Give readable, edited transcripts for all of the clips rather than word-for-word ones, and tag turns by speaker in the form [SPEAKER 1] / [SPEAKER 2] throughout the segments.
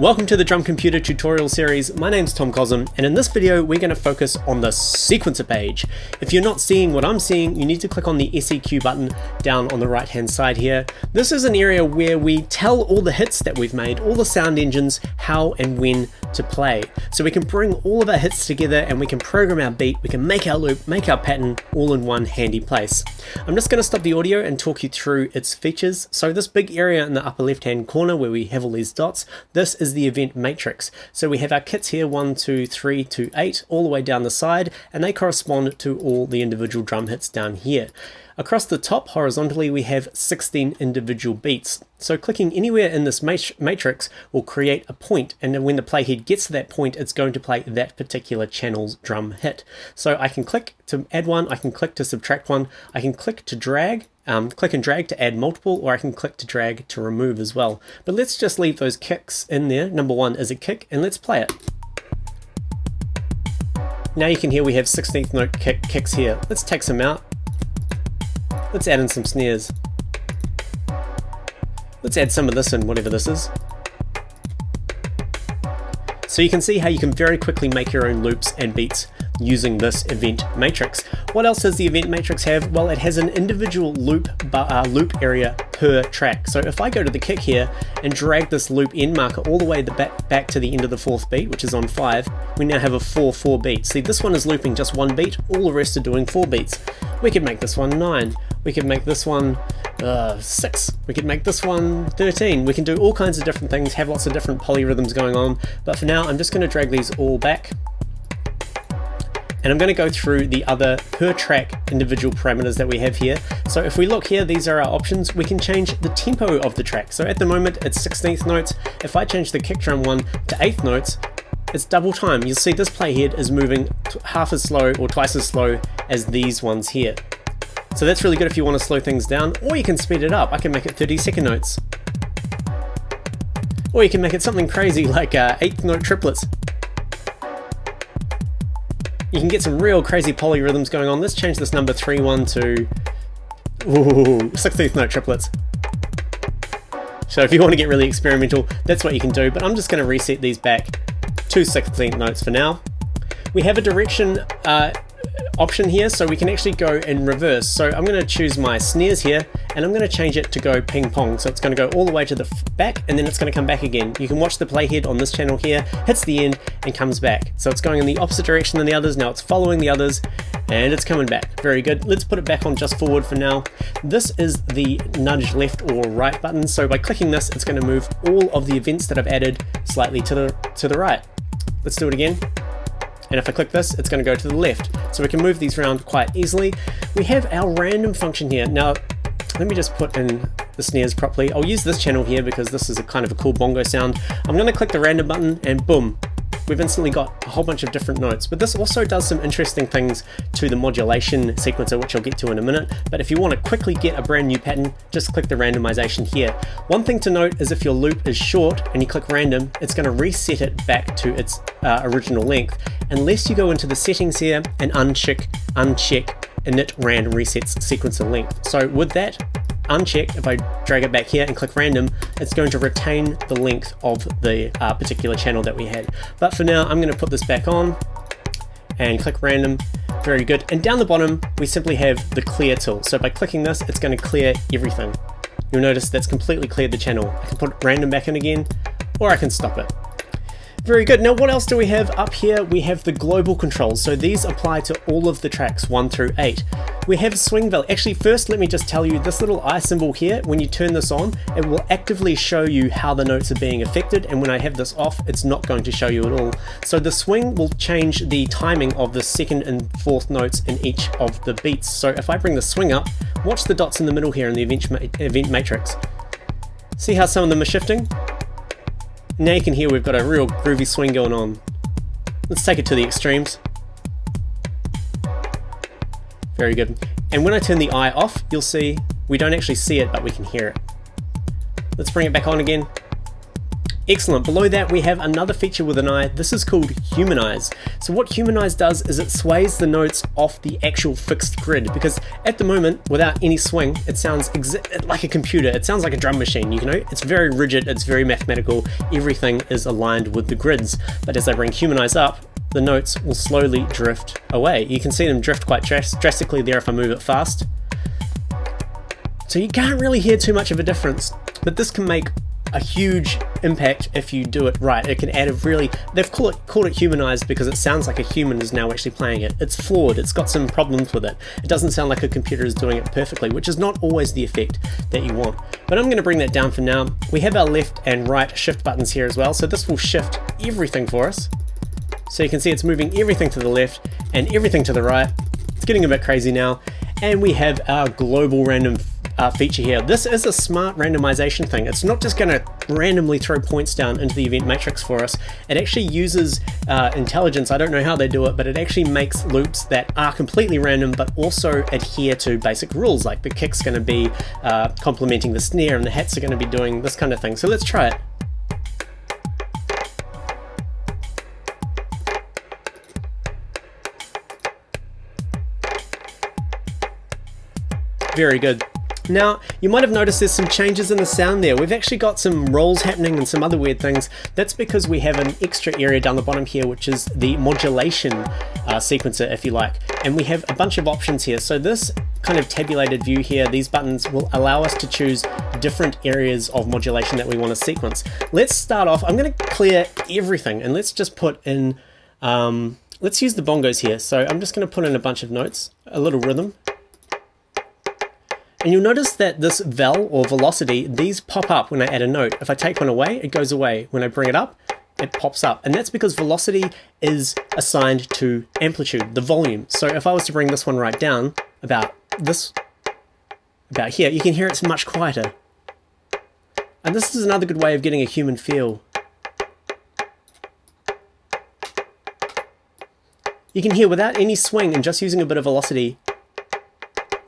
[SPEAKER 1] Welcome to the DrumComputer tutorial series. My name's Tom Cosm, and in this video we're going to focus on the sequencer page. If you're not seeing what I'm seeing, you need to click on the SEQ button down on the right hand side here. This is an area where we tell all the hits that we've made, all the sound engines, how and when to play. So we can bring all of our hits together and we can program our beat, we can make our loop, make our pattern all in one handy place. I'm just going to stop the audio and talk you through its features. So this big area in the upper left hand corner where we have all these dots, this is the event matrix. So we have our kits here 1, 2, 3 to 8 all the way down the side, and they correspond to all the individual drum hits down here. Across the top horizontally we have 16 individual beats. So clicking anywhere in this matrix will create a point, and then when the playhead gets to that point it's going to play that particular channel's drum hit. So I can click to add one, I can click to subtract one, I can click to drag, click and drag to add multiple, or I can click to drag to remove as well. But let's just leave those kicks in there. Number one is a kick, and let's play it. Now you can hear we have 16th note kicks here. Let's take some out. Let's add in some snares. Let's add some of this in, whatever this is. So you can see how you can very quickly make your own loops and beats using this event matrix. What else does the event matrix have? Well, it has an individual loop area per track. So if I go to the kick here and drag this loop end marker all the way back to the end of the fourth beat, which is on 5, we now have a 4/4 beat. See, this one is looping just one beat, all the rest are doing 4 beats. We could make this one 9. We could make this one 6. We could make this one 13. We can do all kinds of different things, have lots of different polyrhythms going on. But for now, I'm just going to drag these all back. And I'm going to go through the other per track individual parameters that we have here. So if we look here, these are our options. We can change the tempo of the track. So at the moment it's 16th notes. If I change the kick drum one to 8th notes, it's double time. You'll see this playhead is moving half as slow or twice as slow as these ones here. So that's really good if you want to slow things down, or you can speed it up. I can make it 32nd notes. Or you can make it something crazy like 8th note triplets. You can get some real crazy polyrhythms going on. Let's change this number 3/1 to 16th note triplets. So if you want to get really experimental, that's what you can do, but I'm just going to reset these back to 16th notes for now. We have a direction option here, so we can actually go in reverse. So I'm going to choose my snares here, and I'm going to change it to go ping pong. So it's going to go all the way to the back, and then it's going to come back again. You can watch the playhead on this channel here, hits the end and comes back. So it's going in the opposite direction than the others. Now it's following the others and it's coming back. Very good. Let's put it back on just forward for now. This is the nudge left or right button. So by clicking this, it's going to move all of the events that I've added slightly to the right. Let's do it again. And if I click this, it's going to go to the left. So we can move these around quite easily. We have our random function here. Now, let me just put in the snares properly. I'll use this channel here because this is a kind of a cool bongo sound. I'm going to click the random button and boom, we've instantly got a whole bunch of different notes. But this also does some interesting things to the modulation sequencer, which I'll get to in a minute. But if you want to quickly get a brand new pattern, just click the randomization here. One thing to note is if your loop is short and you click random, it's going to reset it back to its original length, unless you go into the settings here and uncheck init random resets sequencer length. So with that unchecked, if I drag it back here and click random, it's going to retain the length of the particular channel that we had. But for now, I'm going to put this back on and click random. Very good. And down the bottom, we simply have the clear tool. So by clicking this, it's going to clear everything. You'll notice that's completely cleared the channel. I can put random back in again, or I can stop it. Very good. Now what else do we have up here? We have the global controls. So these apply to all of the tracks 1 through 8. We have swing value. Actually, first let me just tell you, this little eye symbol here, when you turn this on, it will actively show you how the notes are being affected, and when I have this off, it's not going to show you at all. So the swing will change the timing of the 2nd and 4th notes in each of the beats. So if I bring the swing up, watch the dots in the middle here in the event matrix. See how some of them are shifting? Now you can hear we've got a real groovy swing going on. Let's take it to the extremes. Very good. And when I turn the eye off, you'll see we don't actually see it, but we can hear it. Let's bring it back on again. Excellent. Below that we have another feature with an eye. This is called humanize. So what humanize does is it sways the notes off the actual fixed grid, because at the moment, without any swing, it sounds like a computer. It sounds like a drum machine, you know? It's very rigid, it's very mathematical, everything is aligned with the grids. But as I bring humanize up, the notes will slowly drift away. You can see them drift quite drastically there if I move it fast. So you can't really hear too much of a difference, but this can make a huge impact if you do it right. It can add a really, they've called it humanized because it sounds like a human is now actually playing it. It's flawed, it's got some problems with it. It doesn't sound like a computer is doing it perfectly, which is not always the effect that you want. But I'm going to bring that down for now. We have our left and right shift buttons here as well, so this will shift everything for us. So you can see it's moving everything to the left and everything to the right. It's getting a bit crazy now. And we have our global random feature here. This is a smart randomization thing. It's not just going to randomly throw points down into the event matrix for us. It actually uses intelligence. I don't know how they do it, but it actually makes loops that are completely random but also adhere to basic rules, like the kick's going to be complementing the snare and the hats are going to be doing this kind of thing. So let's try it. Very good. Now, you might have noticed there's some changes in the sound there. We've actually got some rolls happening and some other weird things. That's because we have an extra area down the bottom here, which is the modulation sequencer, if you like. And we have a bunch of options here. So this kind of tabulated view here, these buttons will allow us to choose different areas of modulation that we want to sequence. Let's start off, I'm going to clear everything and let's just put in, let's use the bongos here. So I'm just going to put in a bunch of notes, a little rhythm. And you'll notice that this vel or velocity, these pop up when I add a note. If I take one away, it goes away. When I bring it up, it pops up. And that's because velocity is assigned to amplitude, the volume. So if I was to bring this one right down, about here, you can hear it's much quieter. And this is another good way of getting a human feel. You can hear without any swing and just using a bit of velocity,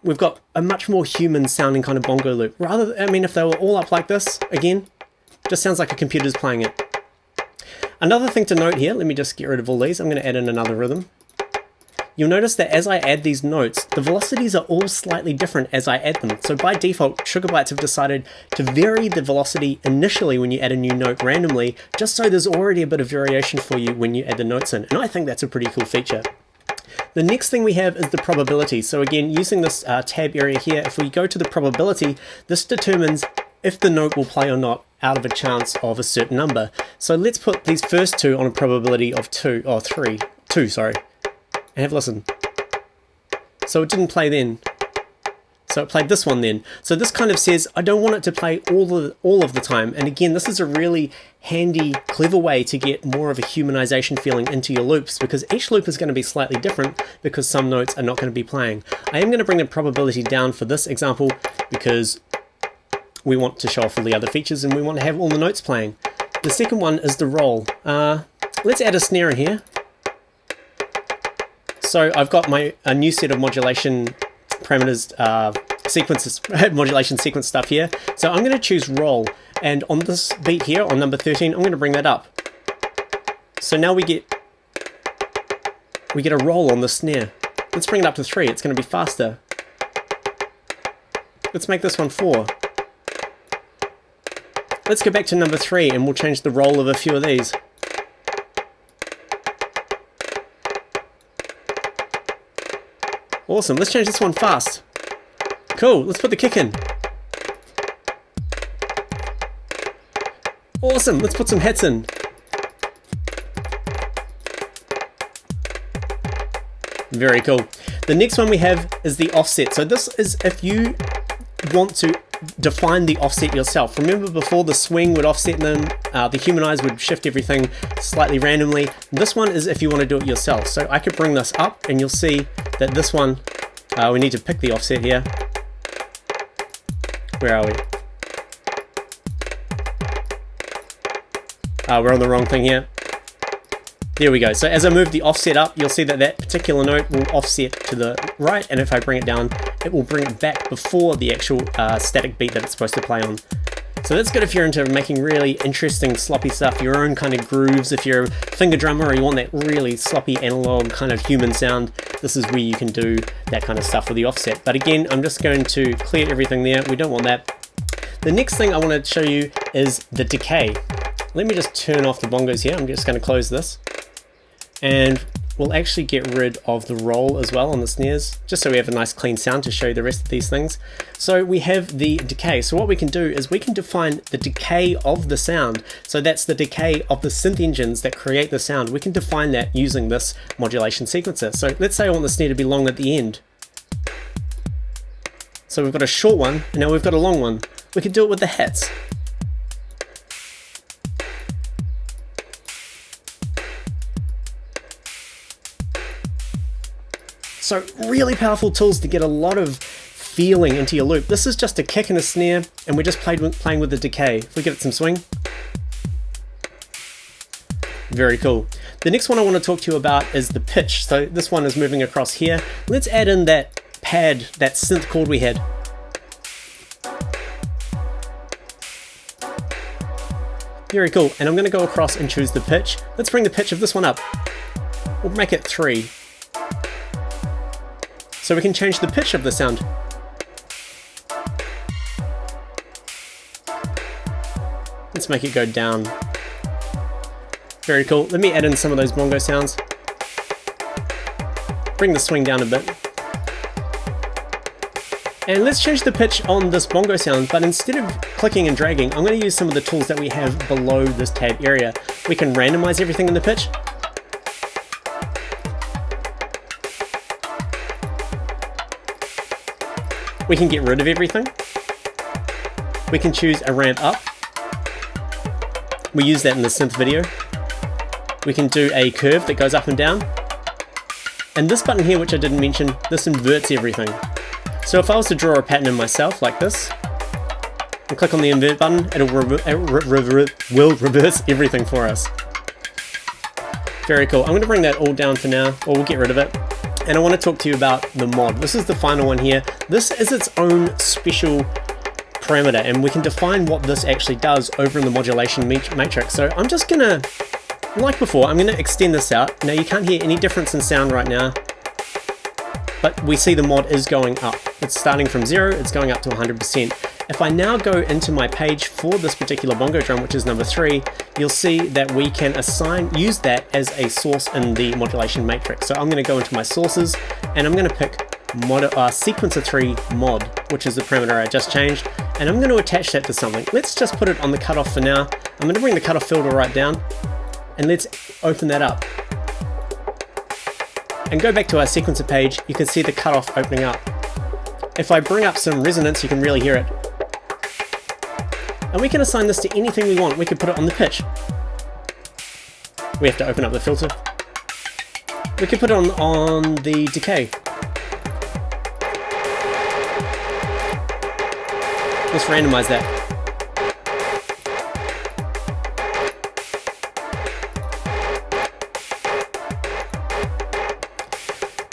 [SPEAKER 1] we've got a much more human sounding kind of bongo loop. Rather, I mean, if they were all up like this, again, just sounds like a computer's playing it. Another thing to note here, let me just get rid of all these. I'm going to add in another rhythm. You'll notice that as I add these notes, the velocities are all slightly different as I add them. So by default, Sugar Bytes have decided to vary the velocity initially when you add a new note randomly, just so there's already a bit of variation for you when you add the notes in. And I think that's a pretty cool feature. The next thing we have is the probability. So again, using this tab area here, if we go to the probability, this determines if the note will play or not out of a chance of a certain number. So let's put these first two on a probability of 2, sorry, and have a listen. So it didn't play then. So it played this one then. So this kind of says, I don't want it to play all of the time. And again, this is a really handy, clever way to get more of a humanization feeling into your loops, because each loop is going to be slightly different because some notes are not going to be playing. I am going to bring the probability down for this example because we want to show off all the other features and we want to have all the notes playing. The second one is the roll. Let's add a snare in here. So I've got a new set of modulation parameters, sequences, modulation sequence stuff here. So I'm going to choose roll, and on this beat here on number 13, I'm going to bring that up. So now we get a roll on the snare. Let's bring it up to 3. It's going to be faster. Let's make this one 4. Let's go back to number 3 and we'll change the roll of a few of these. Awesome, let's change this one fast. Cool, let's put the kick in. Awesome, let's put some hats in. Very cool. The next one we have is the offset. So this is if you want to define the offset yourself. Remember before, the swing would offset them, the humanize would shift everything slightly randomly. This one is if you want to do it yourself. So I could bring this up and you'll see that this one, we need to pick the offset here. Where are we? We're on the wrong thing here. There we go. So as I move the offset up, you'll see that that particular note will offset to the right, and if I bring it down, it will bring it back before the actual static beat that it's supposed to play on. So that's good if you're into making really interesting sloppy stuff, your own kind of grooves. If you're a finger drummer or you want that really sloppy analog kind of human sound, this is where you can do that kind of stuff with the offset. But again, I'm just going to clear everything there. We don't want that. The next thing I want to show you is the decay. Let me just turn off the bongos here. I'm just going to close this. And we'll actually get rid of the roll as well on the snares, just so we have a nice clean sound to show you the rest of these things. So we have the decay. So what we can do is we can define the decay of the sound. So that's the decay of the synth engines that create the sound. We can define that using this modulation sequencer. So let's say I want the snare to be long at the end. So we've got a short one, and now we've got a long one. We can do it with the hats. So really powerful tools to get a lot of feeling into your loop. This is just a kick and a snare, and we're just playing with the decay. If we give it some swing. Very cool. The next one I want to talk to you about is the pitch. So this one is moving across here. Let's add in that pad, that synth chord we had. Very cool. And I'm going to go across and choose the pitch. Let's bring the pitch of this one up. We'll make it 3. So we can change the pitch of the sound. Let's make it go down. Very cool. Let me add in some of those bongo sounds. Bring the swing down a bit. And let's change the pitch on this bongo sound, but instead of clicking and dragging, I'm going to use some of the tools that we have below this tab area. We can randomize everything in the pitch. We can get rid of everything. We can choose a ramp up. We use that in the synth video. We can do a curve that goes up and down. And this button here, which I didn't mention, this inverts everything. So if I was to draw a pattern in myself like this, and click on the invert button, it will reverse everything for us. Very cool. I'm going to bring that all down for now, or we'll get rid of it. And I want to talk to you about the mod. This is the final one here. This is its own special parameter, and we can define what this actually does over in the modulation matrix. So I'm just going to, like before, I'm going to extend this out. Now you can't hear any difference in sound right now, but we see the mod is going up. It's starting from 0, it's going up to 100%. If I now go into my page for this particular bongo drum, which is number 3, you'll see that we can use that as a source in the modulation matrix. So I'm going to go into my sources, and I'm going to pick Sequencer 3 mod, which is the parameter I just changed, and I'm going to attach that to something. Let's just put it on the cutoff for now. I'm going to bring the cutoff filter right down, and let's open that up. And go back to our sequencer page, you can see the cutoff opening up. If I bring up some resonance, you can really hear it. And we can assign this to anything we want. We could put it on the pitch. We have to open up the filter. We could put it on the decay. Let's randomize that.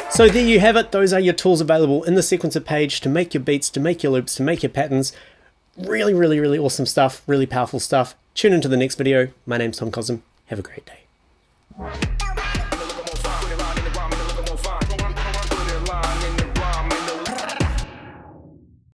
[SPEAKER 1] So there you have it. Those are your tools available in the sequencer page to make your beats, to make your loops, to make your patterns. Really, really, really awesome stuff. Really powerful stuff. Tune into the next video. My name's Tom Cosm. Have a great day.